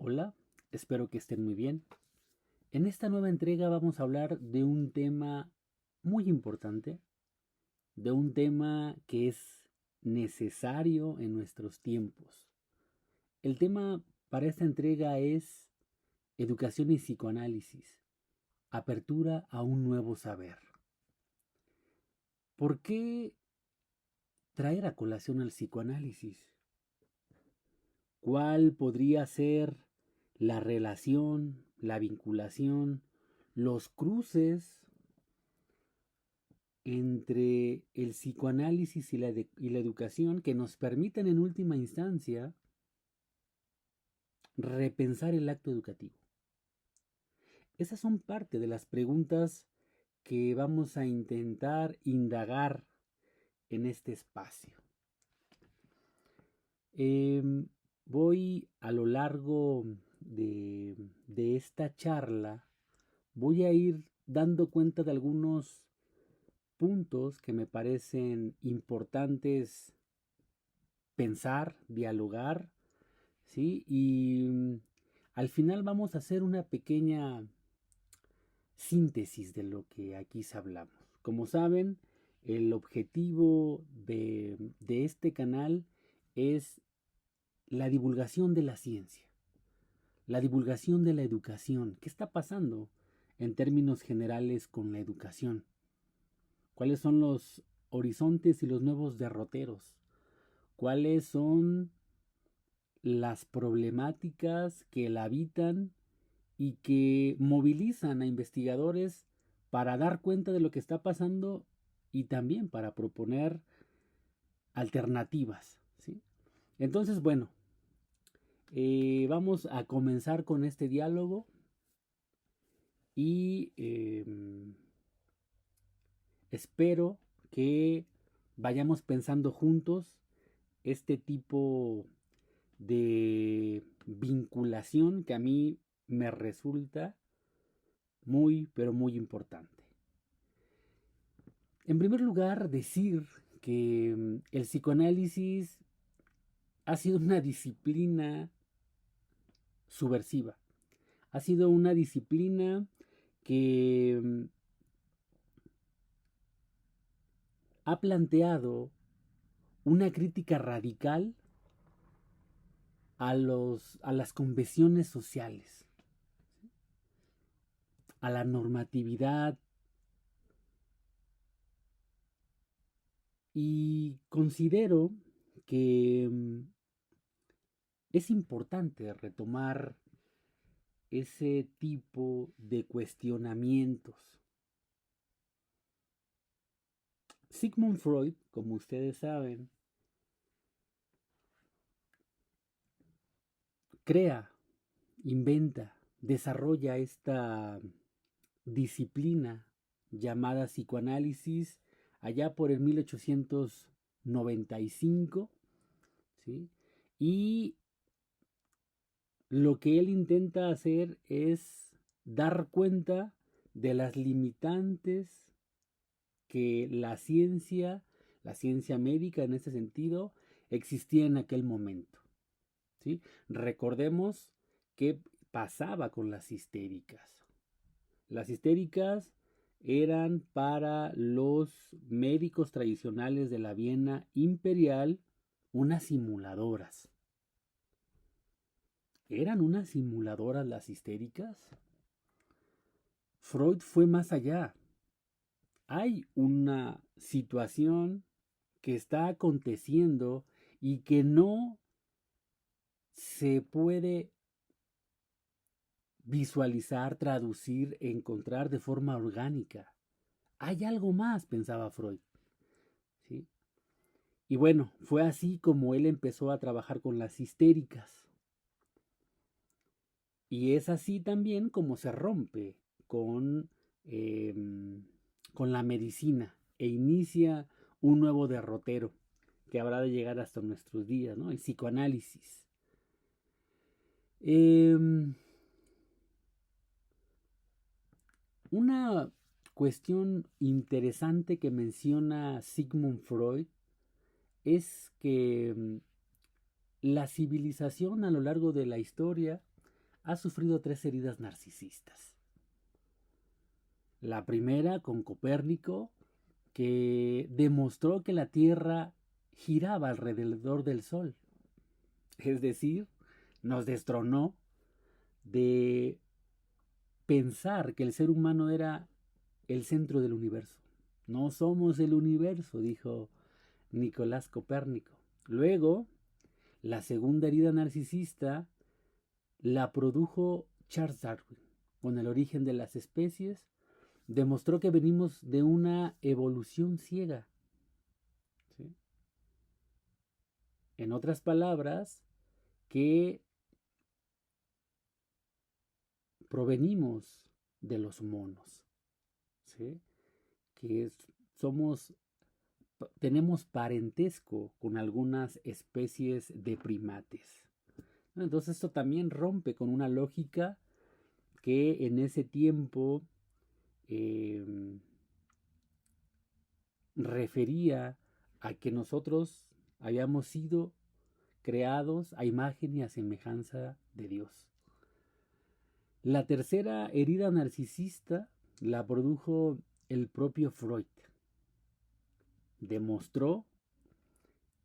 Hola, espero que estén muy bien. En esta nueva entrega vamos a hablar de un tema muy importante, de un tema que es necesario en nuestros tiempos. El tema para esta entrega es educación y psicoanálisis, apertura a un nuevo saber. ¿Por qué traer a colación al psicoanálisis? ¿Cuál podría ser la relación, la vinculación, los cruces entre el psicoanálisis y la educación que nos permiten en última instancia repensar el acto educativo? Esas son parte de las preguntas que vamos a intentar indagar en este espacio. Voy a lo largo de esta charla, voy a ir dando cuenta de algunos puntos que me parecen importantes pensar, dialogar, ¿sí? Y al final vamos a hacer una pequeña síntesis de lo que aquí hablamos. Como saben, el objetivo de este canal es la divulgación de la ciencia, la divulgación de la educación. ¿Qué está pasando en términos generales con la educación? ¿Cuáles son los horizontes y los nuevos derroteros? ¿Cuáles son las problemáticas que la habitan y que movilizan a investigadores para dar cuenta de lo que está pasando y también para proponer alternativas, ¿sí? Entonces, bueno, vamos a comenzar con este diálogo y espero que vayamos pensando juntos este tipo de vinculación que a mí me resulta muy, pero muy importante. En primer lugar, decir que el psicoanálisis ha sido una disciplina subversiva. Ha sido una disciplina que ha planteado una crítica radical a las convenciones sociales, a la normatividad, y considero que es importante retomar ese tipo de cuestionamientos. Sigmund Freud, como ustedes saben, crea, inventa, desarrolla esta disciplina llamada psicoanálisis allá por el 1895, ¿sí? Y lo que él intenta hacer es dar cuenta de las limitantes que la ciencia médica en este sentido, existía en aquel momento, ¿sí? Recordemos qué pasaba con las histéricas. Las histéricas eran para los médicos tradicionales de la Viena imperial unas simuladoras. ¿Eran unas simuladoras las histéricas? Freud fue más allá. Hay una situación que está aconteciendo y que no se puede visualizar, traducir, encontrar de forma orgánica. Hay algo más, pensaba Freud, ¿sí? Y bueno, fue así como él empezó a trabajar con las histéricas. Y es así también como se rompe con, eh, con la medicina e inicia un nuevo derrotero que habrá de llegar hasta nuestros días, ¿no? El psicoanálisis. Eh, una cuestión interesante que menciona Sigmund Freud es que la civilización a lo largo de la historia ha sufrido 3 heridas narcisistas. La primera con Copérnico, que demostró que la Tierra giraba alrededor del Sol. Es decir, nos destronó de pensar que el ser humano era el centro del universo. No somos el universo, dijo Nicolás Copérnico. Luego, la segunda herida narcisista la produjo Charles Darwin. Con el origen de las especies, demostró que venimos de una evolución ciega. ¿Sí? En otras palabras, que provenimos de los monos. ¿Sí? Que somos, tenemos parentesco con algunas especies de primates. Entonces esto también rompe con una lógica que en ese tiempo refería a que nosotros habíamos sido creados a imagen y a semejanza de Dios. La tercera herida narcisista la produjo el propio Freud. Demostró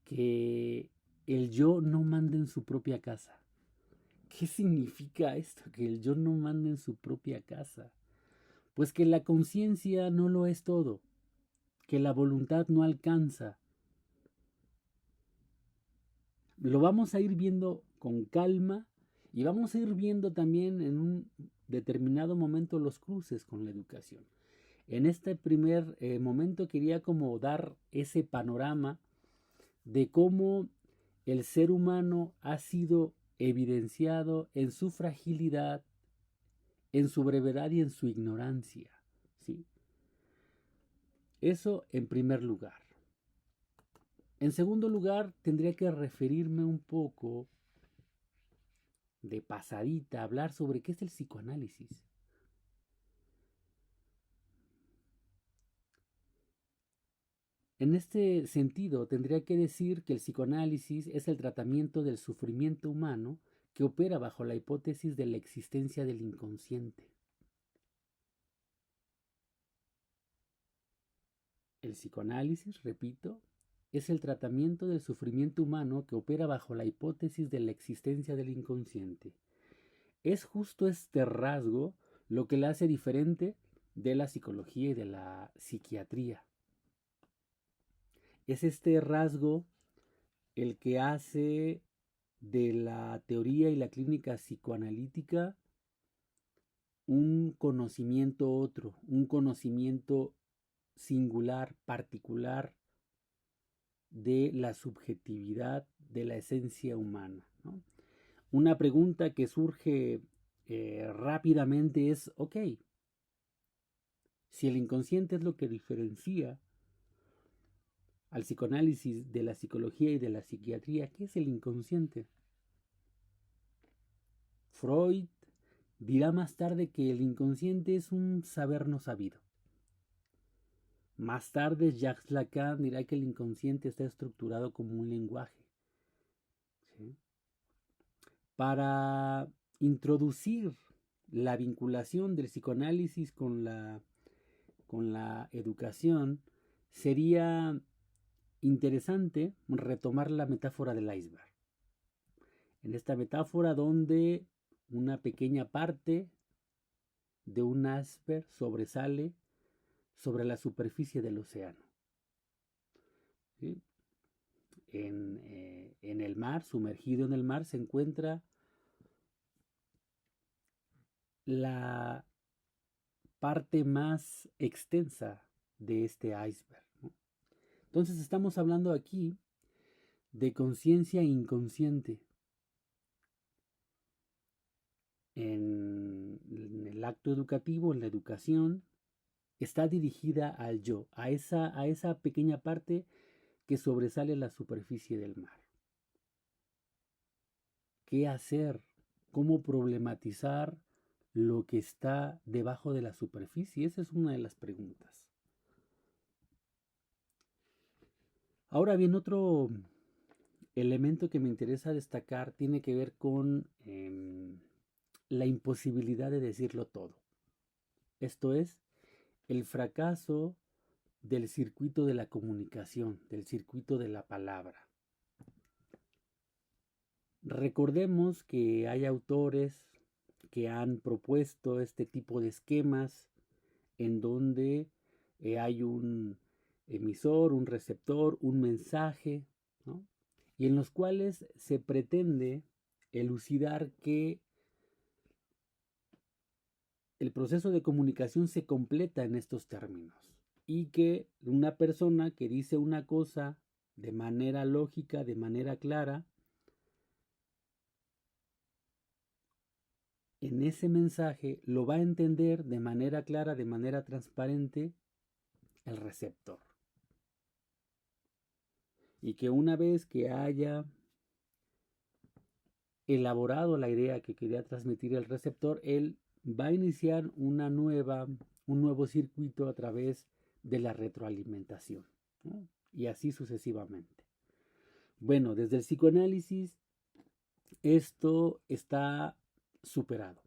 que el yo no manda en su propia casa. ¿Qué significa esto? Que el yo no manda en su propia casa. Pues que la conciencia no lo es todo, que la voluntad no alcanza. Lo vamos a ir viendo con calma y vamos a ir viendo también en un determinado momento los cruces con la educación. En este primer momento quería como dar ese panorama de cómo el ser humano ha sido evidenciado en su fragilidad, en su brevedad y en su ignorancia. ¿Sí? Eso en primer lugar. En segundo lugar, tendría que referirme un poco de pasadita, hablar sobre qué es el psicoanálisis. En este sentido, tendría que decir que el psicoanálisis es el tratamiento del sufrimiento humano que opera bajo la hipótesis de la existencia del inconsciente. El psicoanálisis, repito, es el tratamiento del sufrimiento humano que opera bajo la hipótesis de la existencia del inconsciente. Es justo este rasgo lo que la hace diferente de la psicología y de la psiquiatría. Es este rasgo el que hace de la teoría y la clínica psicoanalítica un conocimiento otro, un conocimiento singular, particular de la subjetividad de la esencia humana, ¿no? Una pregunta que surge rápidamente es, ok, si el inconsciente es lo que diferencia al psicoanálisis de la psicología y de la psiquiatría, ¿qué es el inconsciente? Freud dirá más tarde que el inconsciente es un saber no sabido. Más tarde, Jacques Lacan dirá que el inconsciente está estructurado como un lenguaje. ¿Sí? Para introducir la vinculación del psicoanálisis con la educación, sería interesante retomar la metáfora del iceberg. En esta metáfora donde una pequeña parte de un iceberg sobresale sobre la superficie del océano. ¿Sí? En el mar, sumergido en el mar, se encuentra la parte más extensa de este iceberg, ¿no? Entonces estamos hablando aquí de conciencia inconsciente. En el acto educativo, en la educación, está dirigida al yo, a esa pequeña parte que sobresale la superficie del mar. ¿Qué hacer? ¿Cómo problematizar lo que está debajo de la superficie? Esa es una de las preguntas. Ahora bien, otro elemento que me interesa destacar tiene que ver con la imposibilidad de decirlo todo. Esto es, el fracaso del circuito de la comunicación, del circuito de la palabra. Recordemos que hay autores que han propuesto este tipo de esquemas en donde hay un emisor, un receptor, un mensaje, ¿no? Y en los cuales se pretende elucidar que el proceso de comunicación se completa en estos términos y que una persona que dice una cosa de manera lógica, de manera clara, en ese mensaje lo va a entender de manera clara, de manera transparente, el receptor. Y que una vez que haya elaborado la idea que quería transmitir el receptor, él va a iniciar un nuevo circuito a través de la retroalimentación, ¿no? Y así sucesivamente. Bueno, desde el psicoanálisis esto está superado.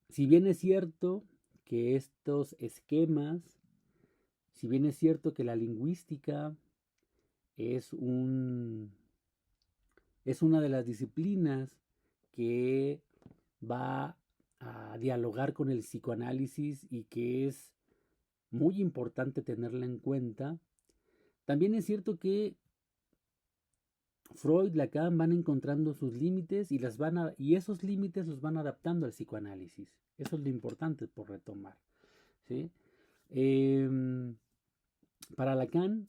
Si bien es cierto que estos esquemas, si bien es cierto que la lingüística es una de las disciplinas que va a dialogar con el psicoanálisis y que es muy importante tenerla en cuenta, también es cierto que Freud, Lacan van encontrando sus límites y esos límites los van adaptando al psicoanálisis. Eso es lo importante por retomar, ¿sí? Para Lacan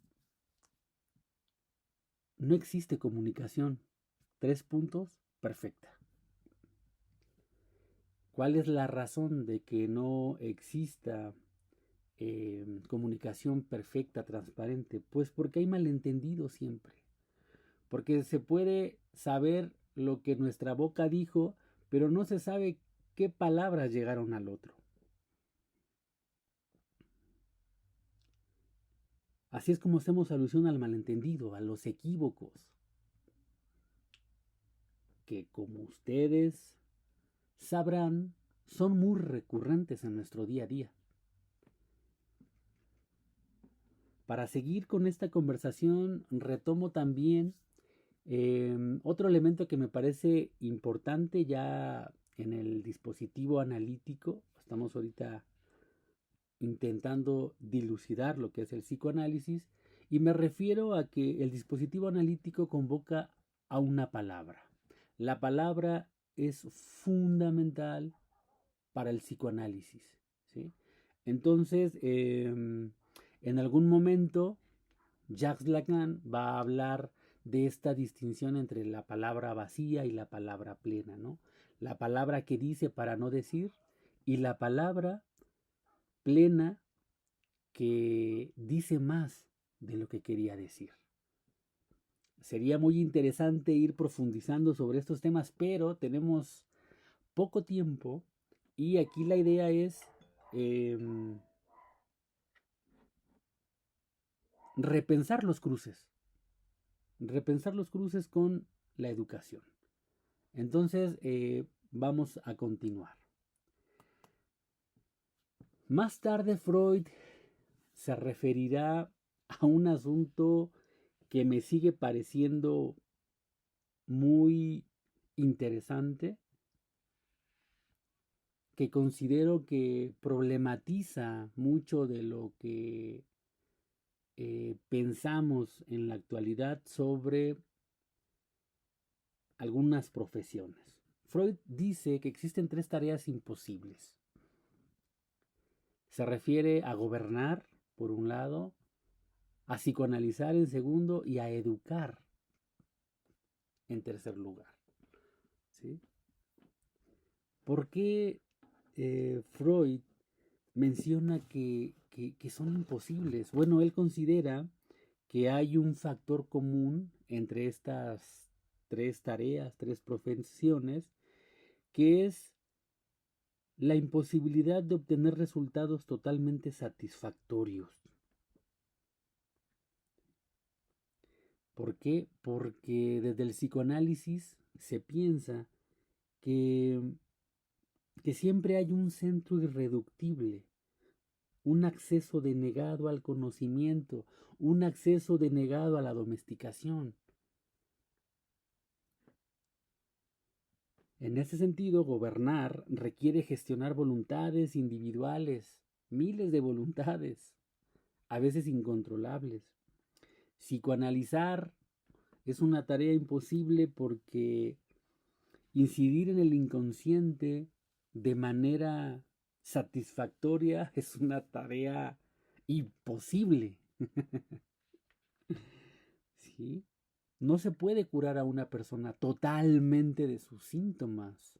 no existe comunicación. 3 puntos, perfecta. ¿Cuál es la razón de que no exista comunicación perfecta, transparente? Pues porque hay malentendido siempre. Porque se puede saber lo que nuestra boca dijo, pero no se sabe qué palabras llegaron al otro. Así es como hacemos alusión al malentendido, a los equívocos, que como ustedes sabrán, son muy recurrentes en nuestro día a día. Para seguir con esta conversación, retomo también otro elemento que me parece importante ya en el dispositivo analítico. Estamos ahorita intentando dilucidar lo que es el psicoanálisis y me refiero a que el dispositivo analítico convoca a una palabra. La palabra es fundamental para el psicoanálisis, ¿sí? Entonces, en algún momento, Jacques Lacan va a hablar de esta distinción entre la palabra vacía y la palabra plena, ¿no? La palabra que dice para no decir y la palabra plena que dice más de lo que quería decir. Sería muy interesante ir profundizando sobre estos temas, pero tenemos poco tiempo y aquí la idea es repensar los cruces con la educación. Entonces, vamos a continuar. Más tarde Freud se referirá a un asunto que me sigue pareciendo muy interesante, que considero que problematiza mucho de lo que pensamos en la actualidad sobre algunas profesiones. Freud dice que existen 3 tareas imposibles. Se refiere a gobernar, por un lado, a psicoanalizar en segundo y a educar en tercer lugar, ¿sí? ¿Por qué Freud menciona que son imposibles? Bueno, él considera que hay un factor común entre estas 3 tareas, 3 profesiones, que es la imposibilidad de obtener resultados totalmente satisfactorios. ¿Por qué? Porque desde el psicoanálisis se piensa que, que siempre hay un centro irreductible, un acceso denegado al conocimiento, un acceso denegado a la domesticación. En ese sentido, gobernar requiere gestionar voluntades individuales, miles de voluntades, a veces incontrolables. Psicoanalizar es una tarea imposible porque incidir en el inconsciente de manera satisfactoria es una tarea imposible. ¿Sí? No se puede curar a una persona totalmente de sus síntomas.